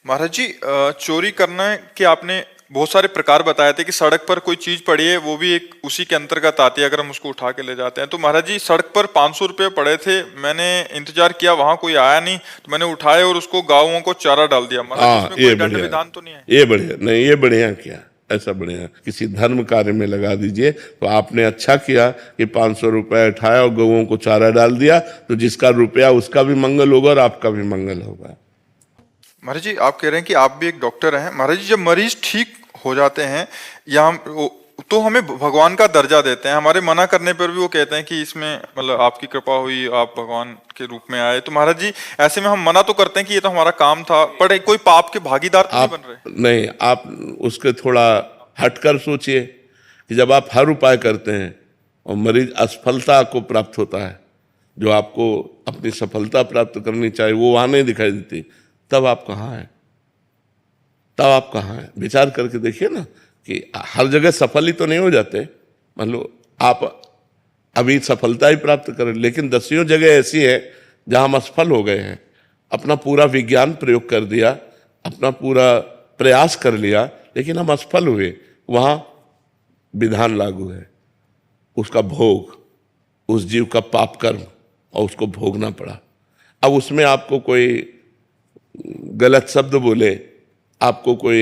महाराज जी, चोरी करने के आपने बहुत सारे प्रकार बताए थे कि सड़क पर कोई चीज पड़ी है वो भी एक उसी के अंतर्गत आती है अगर हम उसको उठा के ले जाते हैं। तो महाराज जी, सड़क पर 500 रुपये पड़े थे, मैंने इंतजार किया, वहां कोई आया नहीं, तो मैंने उठाए और उसको गाँवों को चारा डाल दिया। महाराज जी, हाँ, इसमें ये कोई दंड बढ़िया, विधान तो नहीं है? ये बढ़िया नहीं, ये बढ़िया किया। ऐसा बढ़िया किसी धर्म कार्य में लगा दीजिए। तो आपने अच्छा किया कि 500 रुपया उठाया और गौओं को चारा डाल दिया, तो जिसका रुपया उसका भी मंगल होगा और आपका भी मंगल होगा। महाराज जी, आप कह रहे हैं कि आप भी एक डॉक्टर हैं। महाराज जी, जब मरीज ठीक हो जाते हैं या तो हमें भगवान का दर्जा देते हैं, हमारे मना करने पर भी वो कहते हैं कि इसमें मतलब आपकी कृपा हुई, आप भगवान के रूप में आए। तो महाराज जी, ऐसे में हम मना तो करते हैं कि ये तो हमारा काम था, पर कोई पाप के भागीदार तो नहीं बन रहे? नहीं, आप उसके थोड़ा हटकर सोचिए कि जब आप हर उपाय करते हैं और मरीज असफलता को प्राप्त होता है, जो आपको अपनी सफलता प्राप्त करनी चाहिए वो वहां नहीं दिखाई देती, तब आप कहाँ हैं? तब आप कहाँ हैं? विचार करके देखिए ना कि हर जगह सफल ही तो नहीं हो जाते। मान लो आप अभी सफलता ही प्राप्त करें, लेकिन दसियों जगह ऐसी है जहां हम असफल हो गए हैं। अपना पूरा विज्ञान प्रयोग कर दिया, अपना पूरा प्रयास कर लिया, लेकिन हम असफल हुए। वहां विधान लागू है, उसका भोग, उस जीव का पाप कर्म, और उसको भोगना पड़ा। अब उसमें आपको कोई गलत शब्द बोले, आपको कोई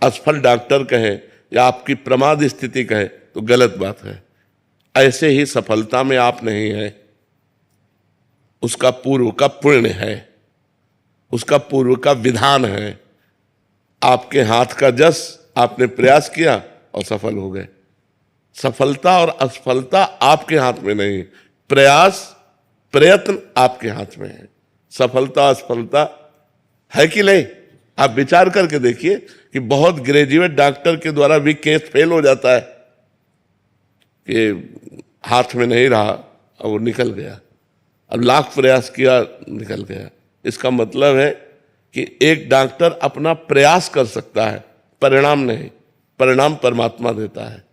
असफल डॉक्टर कहे या आपकी प्रमाद स्थिति कहे तो गलत बात है। ऐसे ही सफलता में आप नहीं है, उसका पूर्व का पुण्य है, उसका पूर्व का विधान है। आपके हाथ का जस, आपने प्रयास किया और सफल हो गए। सफलता और असफलता आपके हाथ में नहीं, प्रयास प्रयत्न आपके हाथ में है। सफलता असफलता है कि नहीं? आप विचार करके देखिए कि बहुत ग्रेजुएट डॉक्टर के द्वारा भी केस फेल हो जाता है कि हाथ में नहीं रहा और वो निकल गया। अब लाख प्रयास किया, निकल गया। इसका मतलब है कि एक डॉक्टर अपना प्रयास कर सकता है, परिणाम नहीं। परिणाम परमात्मा देता है,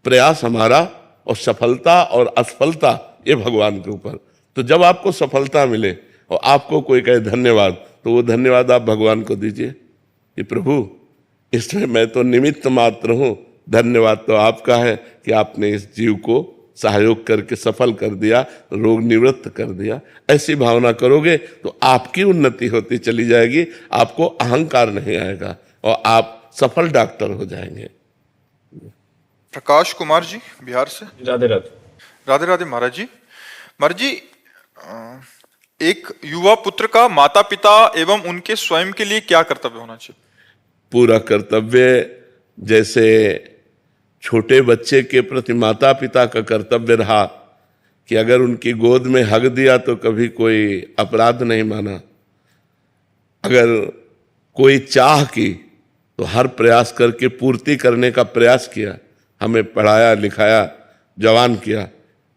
प्रयास हमारा, और सफलता और असफलता ये भगवान के ऊपर। तो जब आपको सफलता मिले और आपको कोई कहे धन्यवाद, तो वो धन्यवाद आप भगवान को दीजिए कि प्रभु, इसमें मैं तो निमित्त मात्र हूं, धन्यवाद तो आपका है कि आपने इस जीव को सहयोग करके सफल कर दिया, रोग निवृत्त कर दिया। ऐसी भावना करोगे तो आपकी उन्नति होती चली जाएगी, आपको अहंकार नहीं आएगा और आप सफल डॉक्टर हो जाएंगे। प्रकाश कुमार जी, बिहार से। राधे राधे। राधे राधे महाराज जी। महाराज जी, एक युवा पुत्र का माता पिता एवं उनके स्वयं के लिए क्या कर्तव्य होना चाहिए? पूरा कर्तव्य, जैसे छोटे बच्चे के प्रति माता पिता का कर्तव्य रहा कि अगर उनकी गोद में हग दिया तो कभी कोई अपराध नहीं माना। अगर कोई चाह की तो हर प्रयास करके पूर्ति करने का प्रयास किया, हमें पढ़ाया लिखाया, जवान किया।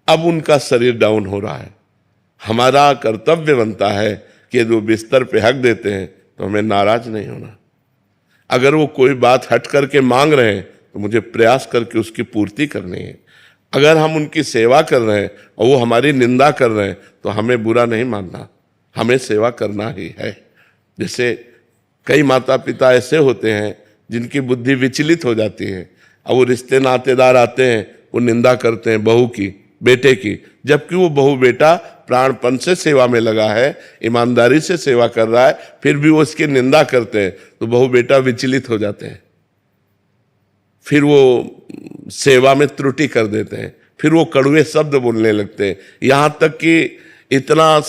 अब उनका शरीर डाउन हो रहा है, हमारा कर्तव्य बनता है कि जो बिस्तर पे हक देते हैं तो हमें नाराज नहीं होना। अगर वो कोई बात हट करके मांग रहे हैं तो मुझे प्रयास करके उसकी पूर्ति करनी है। अगर हम उनकी सेवा कर रहे हैं और वो हमारी निंदा कर रहे हैं तो हमें बुरा नहीं मानना, हमें सेवा करना ही है। जैसे कई माता पिता ऐसे होते हैं जिनकी बुद्धि विचलित हो जाती है, अब वो रिश्ते नातेदार आते हैं, वो निंदा करते हैं बहू की, बेटे की, जबकि वो बहू बेटा प्राणपन से सेवा में लगा है, ईमानदारी से सेवा कर रहा है, फिर भी वो इसकी निंदा करते हैं तो बहू बेटा विचलित हो जाते हैं। फिर वो सेवा में त्रुटि कर देते हैं, फिर वो कड़वे शब्द बोलने लगते हैं, यहाँ तक कि इतना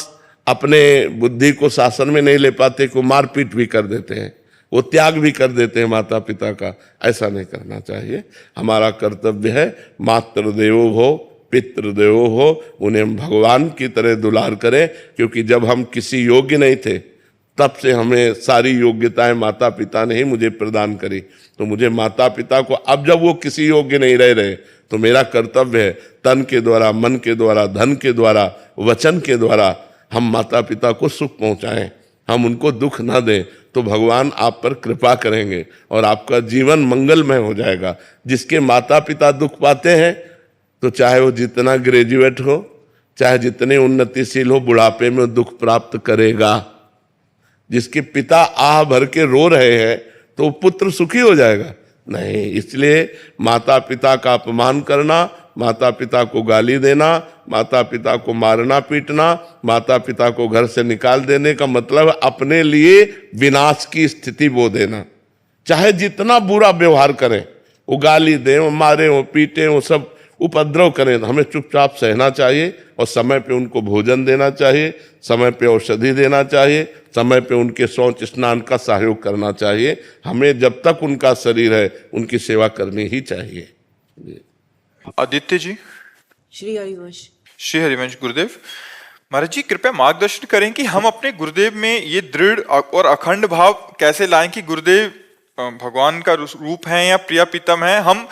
अपने बुद्धि को शासन में नहीं ले पाते को मारपीट भी कर देते हैं, वो त्याग भी कर देते हैं माता पिता का। ऐसा नहीं करना चाहिए। हमारा कर्तव्य है मातृदेवो भव पितृदेवो हो, उन्हें भगवान की तरह दुलार करें, क्योंकि जब हम किसी योग्य नहीं थे तब से हमें सारी योग्यताएं माता पिता ने ही मुझे प्रदान करी। तो मुझे माता पिता को, अब जब वो किसी योग्य नहीं रह रहे तो मेरा कर्तव्य है तन के द्वारा, मन के द्वारा, धन के द्वारा, वचन के द्वारा हम माता पिता को सुख पहुंचाएं, हम उनको दुख ना दें। तो भगवान आप पर कृपा करेंगे और आपका जीवन मंगलमय हो जाएगा। जिसके माता पिता दुख पाते हैं तो चाहे वो जितना ग्रेजुएट हो, चाहे जितने उन्नतिशील हो, बुढ़ापे में दुख प्राप्त करेगा। जिसके पिता आह भर के रो रहे हैं तो पुत्र सुखी हो जाएगा? नहीं। इसलिए माता पिता का अपमान करना, माता पिता को गाली देना, माता पिता को मारना पीटना, माता पिता को घर से निकाल देने का मतलब अपने लिए विनाश की स्थिति बो देना। चाहे जितना बुरा व्यवहार करें, वो गाली दें, वो मारे, वो पीटे, वो सब उपद्रव करें, हमें चुपचाप सहना चाहिए और समय पे उनको भोजन देना चाहिए, समय पे औषधि देना चाहिए, समय पे उनके शौच स्नान का सहयोग करना चाहिए। हमें जब तक उनका शरीर है उनकी सेवा करनी ही चाहिए। आदित्य जी। श्री हरिवंश। श्री हरिवंश गुरुदेव। महाराज जी कृपया मार्गदर्शन करें कि हम अपने गुरुदेव में ये दृढ़ और अखंड भाव कैसे लाएं कि गुरुदेव भगवान का रूप है या प्रिय प्रीतम है। हम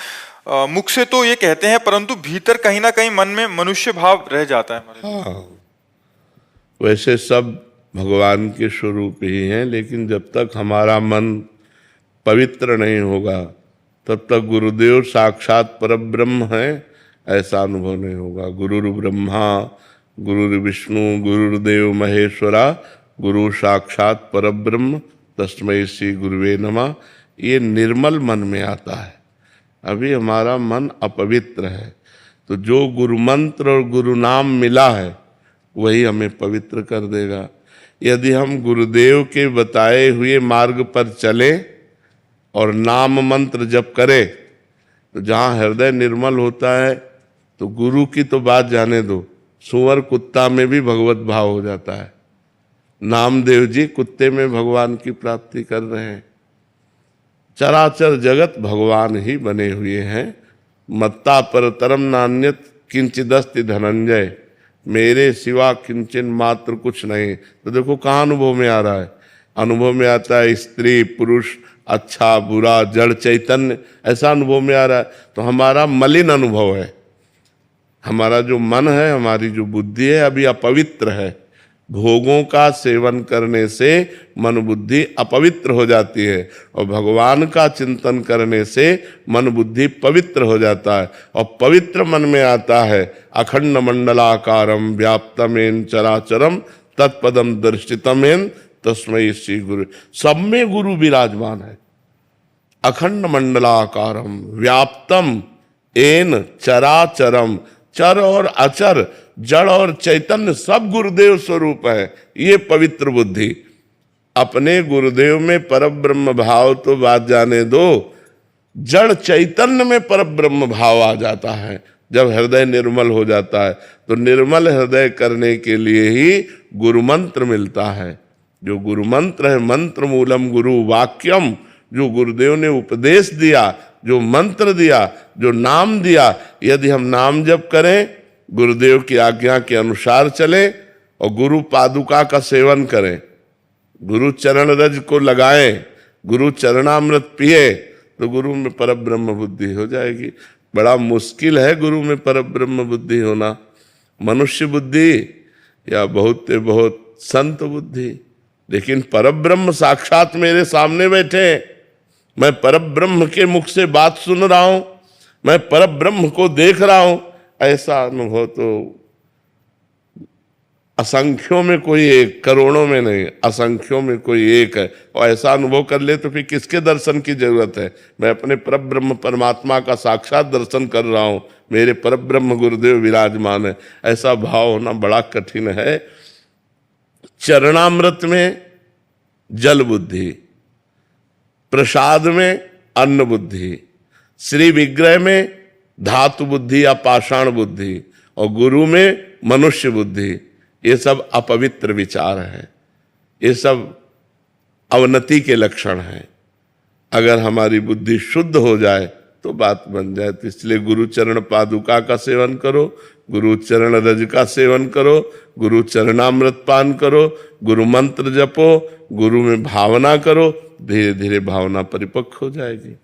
मुख से तो ये कहते हैं परंतु भीतर कहीं ना कहीं मन में मनुष्य भाव रह जाता है। हाँ, वैसे सब भगवान के स्वरूप ही हैं, लेकिन जब तक हमारा मन पवित्र नहीं होगा तब तक गुरुदेव साक्षात परब्रह्म है ऐसा अनुभव नहीं होगा। गुरुर् ब्रह्मा गुरुर्विष्णु गुरुर्देव महेश्वरा गुरु साक्षात परब्रह्म तस्मै श्री गुरुवे नमः, ये निर्मल मन में आता है। अभी हमारा मन अपवित्र है, तो जो गुरु मंत्र और गुरु नाम मिला है वही हमें पवित्र कर देगा। यदि हम गुरुदेव के बताए हुए मार्ग पर चलें और नाम मंत्र जप करें तो जहाँ हृदय निर्मल होता है तो गुरु की तो बात जाने दो, सुअर कुत्ता में भी भगवत भाव हो जाता है। नामदेव जी कुत्ते में भगवान की प्राप्ति कर रहे हैं। चराचर जगत भगवान ही बने हुए हैं। मत्ता परतरम नान्यत किंचिदस्ति धनंजय, मेरे सिवा किंचन मात्र कुछ नहीं। तो देखो कहाँ अनुभव में आ रहा है, अनुभव में आता है स्त्री पुरुष, अच्छा बुरा, जड़ चैतन्य, ऐसा अनुभव में आ रहा है। तो हमारा मलिन अनुभव है, हमारा जो मन है, हमारी जो बुद्धि है अभी अपवित्र है। भोगों का सेवन करने से मन बुद्धि अपवित्र हो जाती है और भगवान का चिंतन करने से मन बुद्धि पवित्र हो जाता है। और पवित्र मन में आता है अखंड मंडलाकारम व्याप्तमेन चराचरम तत्पदम दर्शितमेन तस्मै श्री गुरु। सब में गुरु विराजमान है। अखंड मंडलाकारम व्याप्तम एन चराचरम, चर और अचर, जड़ और चैतन्य सब गुरुदेव स्वरूप है। ये पवित्र बुद्धि, अपने गुरुदेव में परब्रह्म भाव तो बात जाने दो, जड़ चैतन्य में परब्रह्म भाव आ जाता है जब हृदय निर्मल हो जाता है। तो निर्मल हृदय करने के लिए ही गुरु मंत्र मिलता है। जो गुरु मंत्र है, मंत्र मूलम गुरु वाक्यम, जो गुरुदेव ने उपदेश दिया, जो मंत्र दिया, जो नाम दिया, यदि हम नाम जप करें, गुरुदेव की आज्ञा के अनुसार चलें और गुरु पादुका का सेवन करें, गुरु चरण रज को लगाएं, गुरु चरणामृत पिए, तो गुरु में परब्रह्म बुद्धि हो जाएगी। बड़ा मुश्किल है गुरु में परब्रह्म बुद्धि होना, मनुष्य बुद्धि या बहुत बहुत संत बुद्धि। लेकिन परब्रह्म साक्षात मेरे सामने बैठे, मैं परब्रह्म के मुख से बात सुन रहा हूं, मैं परब्रह्म को देख रहा हूं, ऐसा अनुभव तो असंख्यों में कोई एक, करोड़ों में नहीं, असंख्यों में कोई एक है। और ऐसा अनुभव कर ले तो फिर किसके दर्शन की जरूरत है। मैं अपने परब्रह्म परमात्मा का साक्षात दर्शन कर रहा हूं, मेरे परब्रह्म गुरुदेव विराजमान है। ऐसा भाव होना बड़ा कठिन है। चरणामृत में जल बुद्धि, प्रसाद में अन्न बुद्धि, श्री विग्रह में धातु बुद्धि या पाषाण बुद्धि, और गुरु में मनुष्य बुद्धि, ये सब अपवित्र विचार हैं, ये सब अवनति के लक्षण हैं। अगर हमारी बुद्धि शुद्ध हो जाए तो बात बन जाए। तो इसलिए गुरु चरण पादुका का सेवन करो, गुरु चरण रज का सेवन करो, गुरु चरणामृत पान करो, गुरु मंत्र जपो, गुरु में भावना करो, धीरे धीरे भावना परिपक्व हो जाएगी।